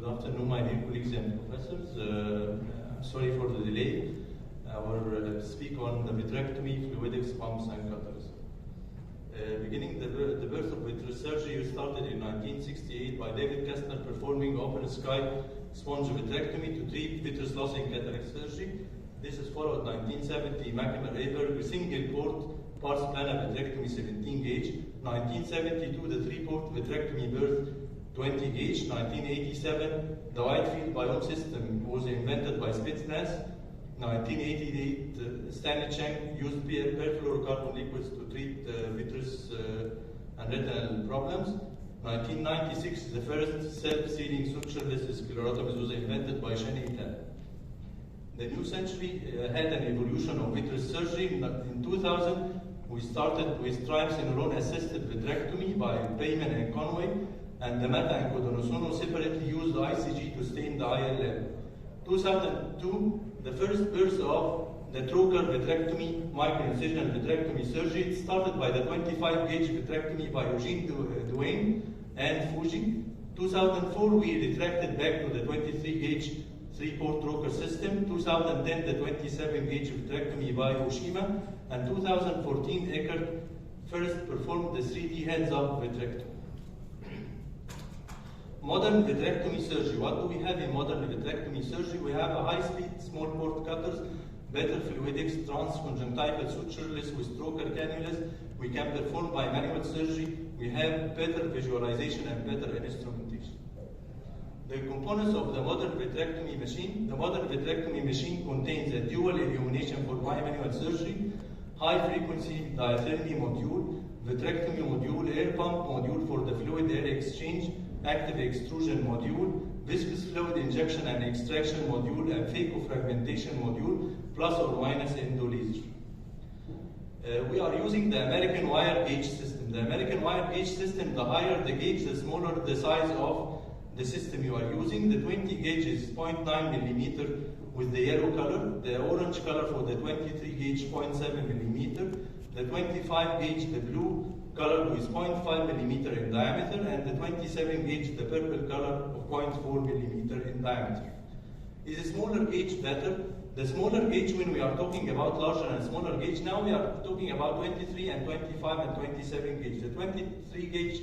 Good afternoon, my dear colleagues and professors. I'm sorry for the delay. I will speak on the vitrectomy, fluidics, pumps, and cutters. Beginning the birth of vitreous surgery started in 1968 by David Kastner performing open sky sponge vitrectomy to treat vitreous loss in cataract surgery. This is followed 1970 Mackler-Aver with single port pars plana vitrectomy 17 gauge. 1972 the 3-port vitrectomy birth 20 gauge. 1987 the wide field biome system was invented by Spitznaz. 1988 Stanley Cheng used perfluorocarbon liquids to treat vitreous and retinal problems. 1996 the first self-sealing sutureless sclerotomy was invented by Shen Itan. The new century had an evolution of vitreous surgery. In 2000 we started with triamcinolone assisted vitrectomy by Payman and Conway, and the Mata and Codonosono separately used ICG to stain the ILM. 2002, the first birth of the trocar vitrectomy, microincisional vitrectomy surgery. It started by the 25 gauge vitrectomy by Eugene Duane and Fuji. 2004, we retracted back to the 23 gauge 3-port trocar system. 2010, the 27 gauge vitrectomy by Oshima. And 2014, Eckert first performed the 3D hands-up vitrectomy. Modern vitrectomy surgery. What do we have in modern vitrectomy surgery? We have a high-speed small port cutters, better fluidics, transconjunctival sutureless with trocar cannulas. We can perform by manual surgery. We have better visualization and better instrumentation. The components of the modern vitrectomy machine. The modern vitrectomy machine contains a dual illumination for bimanual surgery, high-frequency diathermy module, vitrectomy module, air pump module for the fluid air exchange, active extrusion module, viscous fluid injection and extraction module, and phaco-fragmentation module, plus or minus endolaser. We are using the American wire gauge system. The American wire gauge system, the higher the gauge, the smaller the size of the system you are using. The 20 gauge is 0.9 millimeter with the yellow color, the orange color for the 23 gauge 0.7 millimeter, the 25 gauge, the blue color with 0.5 millimeter in diameter, and the 27 gauge, the purple color of 0.4 millimeter in diameter. Is a smaller gauge better? The smaller gauge, when we are talking about larger and smaller gauge, now we are talking about 23 and 25 and 27 gauge. The 23 gauge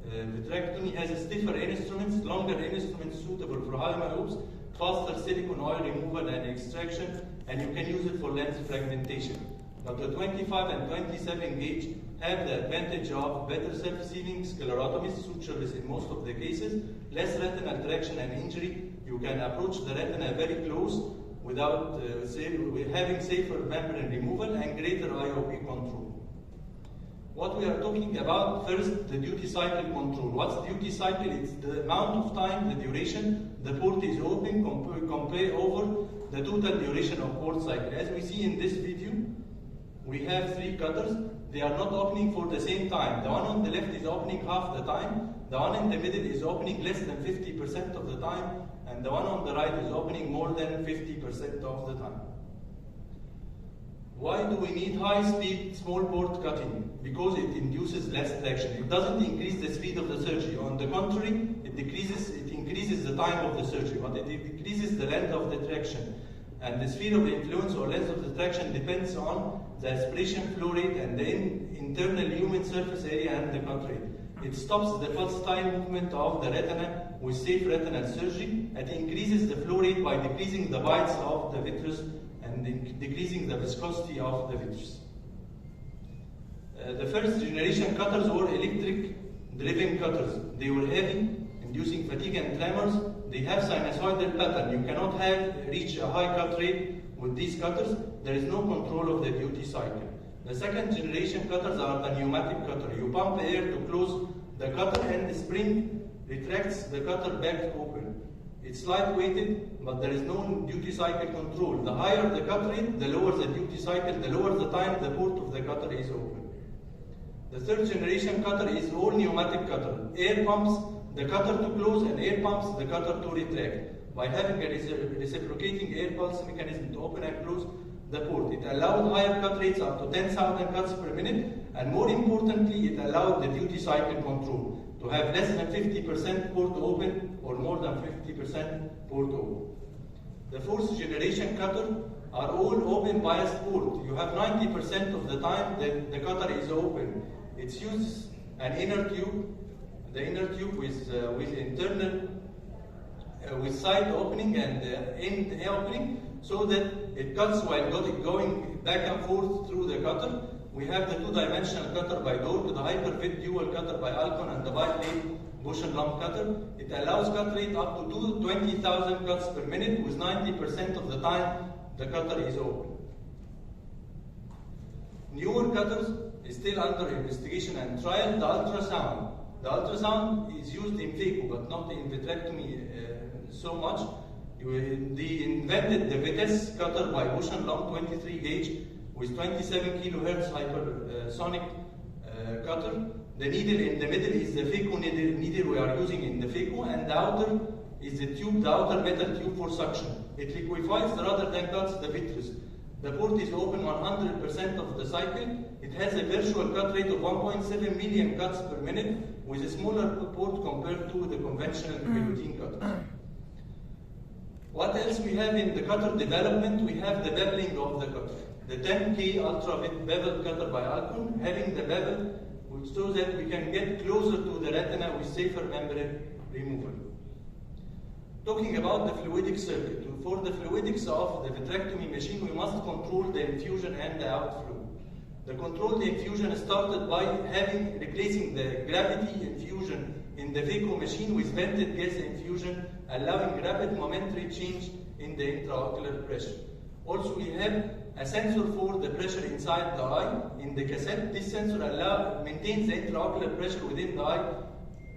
vitrectomy has a stiffer instruments, longer instruments suitable for high myopes, faster silicone oil removal and extraction, and you can use it for lens fragmentation. But the 25 and 27 gauge have the advantage of better self-sealing, sclerotomy, sutureless in most of the cases, less retinal traction and injury. You can approach the retina very close without having safer membrane removal and greater IOP control. What we are talking about first, the duty cycle control. What's duty cycle? It's the amount of time, the duration the port is open compare over the total duration of port cycle. As we see in this video, we have 3 cutters. They are not opening for the same time. The one on the left is opening half the time, the one in the middle is opening less than 50% of the time, and the one on the right is opening more than 50% of the time. Why do we need high-speed small port cutting? Because it induces less traction. It doesn't increase the speed of the surgery. On the contrary, it increases the time of the surgery, but it decreases the length of the traction. And the sphere of influence or length of the traction depends on the aspiration flow rate and the internal human surface area and the cut rate. It stops the pulsatile movement of the retina with safe retinal surgery. It increases the flow rate by decreasing the bites of the vitreous and decreasing the viscosity of the vitreous. The first generation cutters were electric driven cutters. They were heavy, inducing fatigue and tremors. They have sinusoidal pattern. You cannot reach a high cut rate with these cutters. There is no control of the duty cycle. The second generation cutters are the pneumatic cutter. You pump air to close the cutter and the spring retracts the cutter back open. It's lightweighted, but there is no duty cycle control. The higher the cut rate, the lower the duty cycle, the lower the time the port of the cutter is open. The third generation cutter is all pneumatic cutter. Air pumps the cutter to close and air pumps the cutter to retract. By having a reciprocating air pulse mechanism to open and close the port, it allowed higher cut rates up to 10,000 cuts per minute, and more importantly, it allowed the duty cycle control. to have less than 50% port open or more than 50% port open. The fourth generation cutter are all open biased port. You have 90% of the time that the cutter is open. It uses an inner tube, the inner tube with internal, with side opening and end opening, so that it cuts while going back and forth through the cutter. We have the two-dimensional cutter by Dork, the Hyperfit dual cutter by Alcon, and the biplane bush and lump cutter. It allows cut rate up to 20,000 cuts per minute, with 90% of the time the cutter is open. Newer cutters is still under investigation and trial. The ultrasound. The ultrasound is used in phaco, but not in vitrectomy so much. They invented the Vitesse cutter by Bush and Lump 23 gauge with 27 kilohertz hypersonic cutter. The needle in the middle is the phaco needle we are using in the phaco, and the outer is the tube, the outer metal tube for suction. It liquefies rather than cuts the vitreous. The port is open 100% of the cycle. It has a virtual cut rate of 1.7 million cuts per minute, with a smaller port compared to the conventional guillotine cutter. What else we have in the cutter development? We have the beveling of the cutter. The 10K Ultra Bevel cutter by Alcon, having the bevel so that we can get closer to the retina with safer membrane removal. Talking about the fluidic circuit. For the fluidics of the vitrectomy machine, we must control the infusion and the outflow. The control the infusion started by replacing the gravity infusion in the phaco machine with vented gas infusion, allowing rapid momentary change in the intraocular pressure. Also, we have a sensor for the pressure inside the eye. In the cassette, this sensor maintains the intraocular pressure within the eye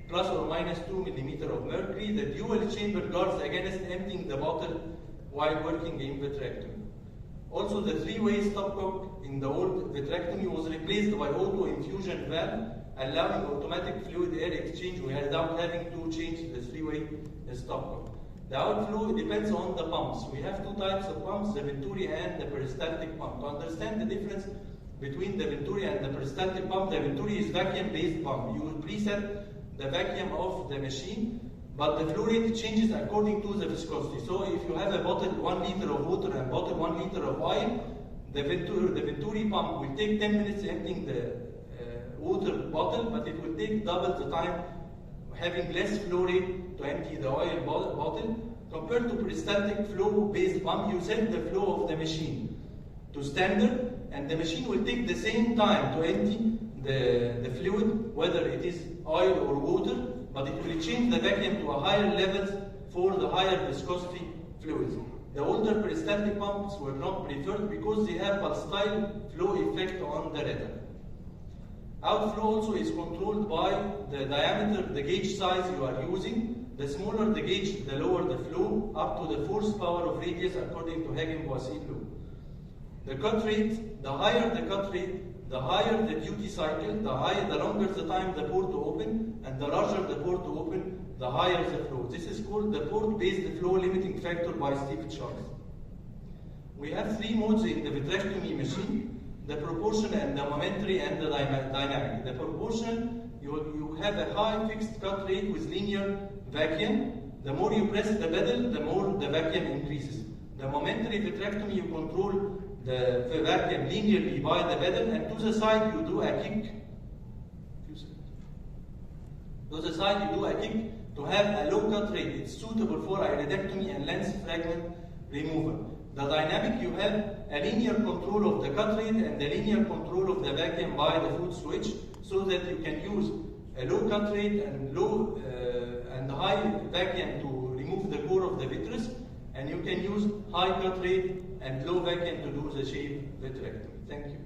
plus or minus 2 millimeters of mercury. The dual chamber guards against emptying the bottle while working in vitrectomy. Also, the three-way stopcock in the old vitrectomy was replaced by auto infusion valve, allowing automatic fluid air exchange without having to change the three-way stopcock. The outflow depends on the pumps. We have two types of pumps, the Venturi and the peristaltic pump. To understand the difference between the Venturi and the peristaltic pump, the Venturi is vacuum-based pump. You will preset the vacuum of the machine, but the flow rate changes according to the viscosity. So if you have a bottle 1 liter of water and bottle 1 liter of oil, the Venturi pump will take 10 minutes emptying the water bottle, but it will take double the time, having less flow rate to empty the oil bottle. Compared to peristaltic flow-based pump, you set the flow of the machine to standard, and the machine will take the same time to empty the fluid, whether it is oil or water, but it will change the vacuum to a higher levels for the higher viscosity fluids. The older peristaltic pumps were not preferred because they have pulsatile flow effect on the retina. Outflow also is controlled by the diameter, the gauge size you are using. The smaller the gauge, the lower the flow, up to the force power of radius according to Hagen-Boissy law. The cut rate, the higher the cut rate, the higher the duty cycle, the longer the time the port to open, and the larger the port to open, the higher the flow. This is called the port-based flow limiting factor by Steve Charles. We have three modes in the vitrectomy machine: the proportional and the momentary and the dynamic. The proportional, you have a high fixed cut rate with linear vacuum. The more you press the pedal, the more the vacuum increases. The momentary vitrectomy, you control the vacuum linearly by the pedal, and to the side you do a kick. To the side you do a kick to have a low cut rate. It's suitable for iridectomy and lens fragment removal. The dynamic, you have a linear control of the cut rate and the linear control of the vacuum by the foot switch, so that you can use a low cut rate and low and high vacuum to remove the core of the vitreous, and you can use high cut rate and low vacuum to do the shape vitrectomy. Thank you.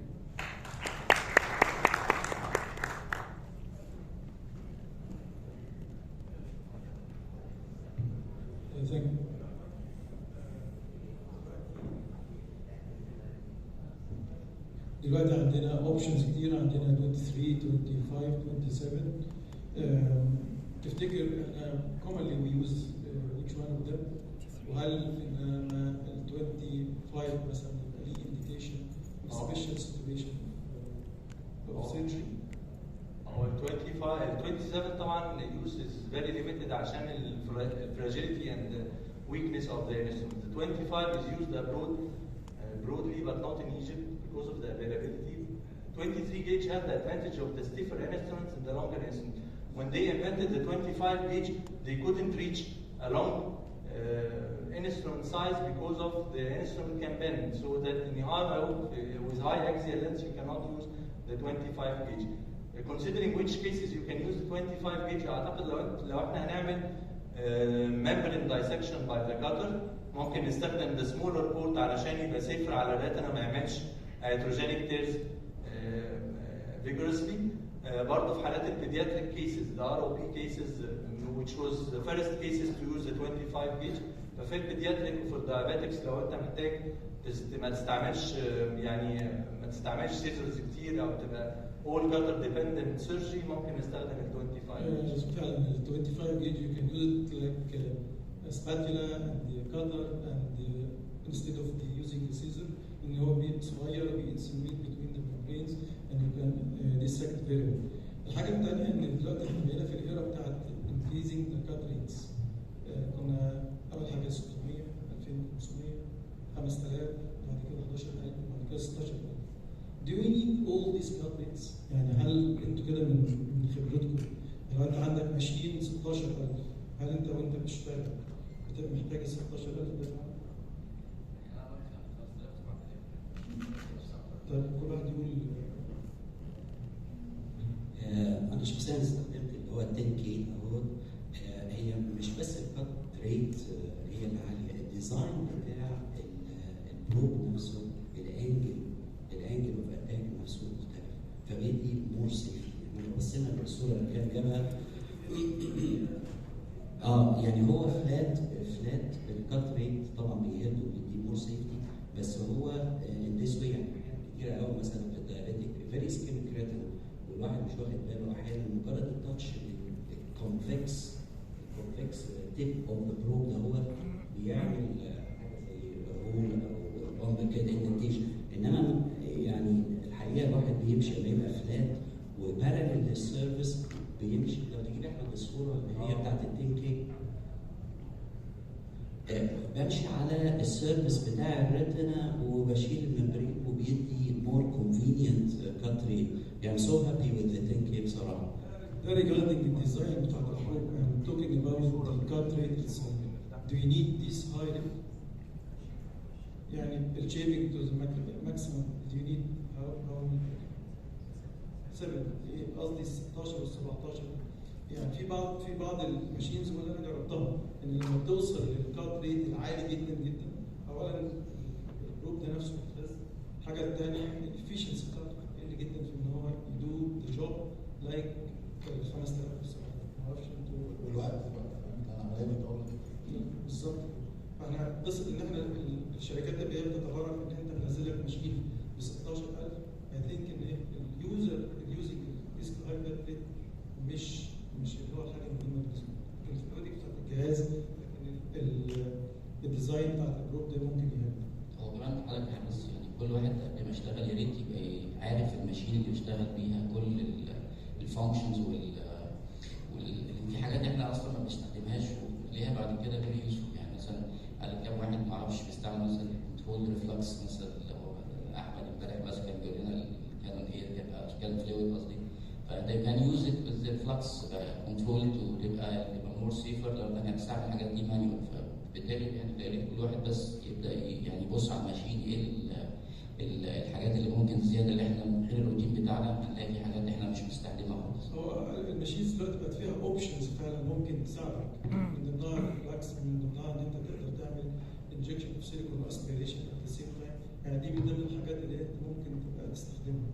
Thank you. دلوقتي عندنا اوبشنز كتير، عندنا 23 25 27. تفتكر commonly we use which one of them؟ وهل ال 25 مثلا يبقى ليه indication special situation of surgery؟ هو ال 25 27 طبعا use is very limited عشان fragility and weakness of the instrument. The 25 is used abroad broadly, but not in Egypt because of the availability. 23 gauge had the advantage of the stiffer instruments and the longer instruments. When they invented the 25 gauge, they couldn't reach a long instrument size because of the instrument can bend. So that in the arm with high axial length, you cannot use the 25 gauge. Considering which cases you can use the 25 gauge, أعتقد لو احنا هنعمل membrane dissection by the cutter ممكن نستخدم the smaller port علشان يبقى safer على الريتنا ما يعملش heterogenic tears vigorously. برضه في حالات البيدياتريك cases, the ROP cases, which was the first cases to use the 25 gauge. ففي البيدياتريك وفي الدايابيتكس لو انت محتاج ما تستعملش يعني ما تستعملش سيزرز كتير او تبقى all cutter dependent surgery ممكن نستخدم ال 25 gauge. فعلا ال 25 gauge you can use it like a spatula and the cutter and instead of using a scissor ان هو صغير بينسميت between the membranes and you can dissect very well. الحاجه الثانيه ان دلوقتي احنا بقينا في الايرا بتاعت increasing the cut rates. كنا اول حاجه 600 2500 5000 بعد كده 11000 بعد كده 16000. Do we need all these cut rates؟ يعني هل انتوا كده من خبرتكم لو انت عندك ماشين 16000 هل انت وانت بتشتغل بتبقى محتاج ال 16000 ده؟ طيب كل واحد يقول. انا شخصيا استخدمت اللي هو 10K اهو. هي مش بس الكات ريت هي اللي عاليه، الديزاين بتاع البروب نفسه، الانجل اوف اتاك نفسه مختلف، فبيدي مور سيفتي. يعني لو بصينا للصوره اللي كان جابها يعني هو فلات الكات ريت طبعا بيهد وبيدي مور سيفتي، بس هو ان ذيس واي يعني كتير قوي مثلا في الدايابيتك فيري سكيميك ريتنا والواحد مش واخد باله احيانا مجرد التاتش الكونفكس تيب اوف ذا بروب ده هو بيعمل حاجه زي هول او بامب كده اندنتيشن. انما يعني الحقيقه الواحد بيمشي لما يبقى فلات وبارلل للسيرفيس بيمشي. لو تجيب احمد الصوره اللي هي بتاعت ال 10K بمشي على السيرفيس بتاع الريتنا وبشيل الممبرين وبيدي مور كونفينينت كات ريت. يعني سو هابي وذ ذا 10K بصراحه. ده regarding the design بتاع البروب I'm talking about the cut rate itself. Do you need this high rate؟ يعني the shaping to the maximum do you need how many؟ 7 قصدي 16 و 17. يعني في بعض الماشينز اللي انا جربتها ان لما بتوصل للكات ريت العالي جدا جدا اولا البروب ده نفسه ممتاز. الحاجه الثانيه الافشنسي بتاعته قل جدا في ان هو يدو ذا جوب لايك 5000 ما اعرفش انتوا والوقت انا غالبا بقول بالظبط. فاحنا قصه ان احنا الشركات اللي هي بتتبرع ان انت منزل لك ماشين ب 16000 I think ان اليوزنج ديسك هاي ريت مش اللي هو الحاجه المهمه بالنسبه لي. الفلويدكس بتاعت الجهاز لكن الديزاين بتاعت البروب ده ممكن يهم. هو كمان في حاله بس يعني كل واحد قبل ما يشتغل يا ريت يبقى عارف الماشين اللي بيشتغل بيها كل الفانكشنز في حاجات احنا اصلا ما بنستخدمهاش وليها بعد كده فيري يوسفول. يعني مثلا قال كام واحد ما اعرفش بيستعمل مثلا كنترول ريفلكس مثلا لو احمد امبارح مثلا كان بيقول لنا كانون ايه كان فلويد قصدي. فده كان يوز ات وذ الفلكس كنترول تبقى مور سيفر لو احنا هنستعمل الحاجات دي مانيوال. فبالتالي يعني كل واحد بس يبدا يعني يبص على الماشين ايه الحاجات اللي ممكن زياده اللي احنا من غير الروتين بتاعنا هنلاقي في حاجات احنا مش بنستخدمها خالص. هو الماشينز دلوقتي بقت فيها اوبشنز فعلا ممكن تساعدك. من ضمنها الريفلكس، من ضمنها ان انت تقدر تعمل انجكشن اوف سيليكون واسبيريشن ات ذا سيم تايم. يعني دي من ضمن الحاجات اللي انت ممكن تبقى تستخدمها.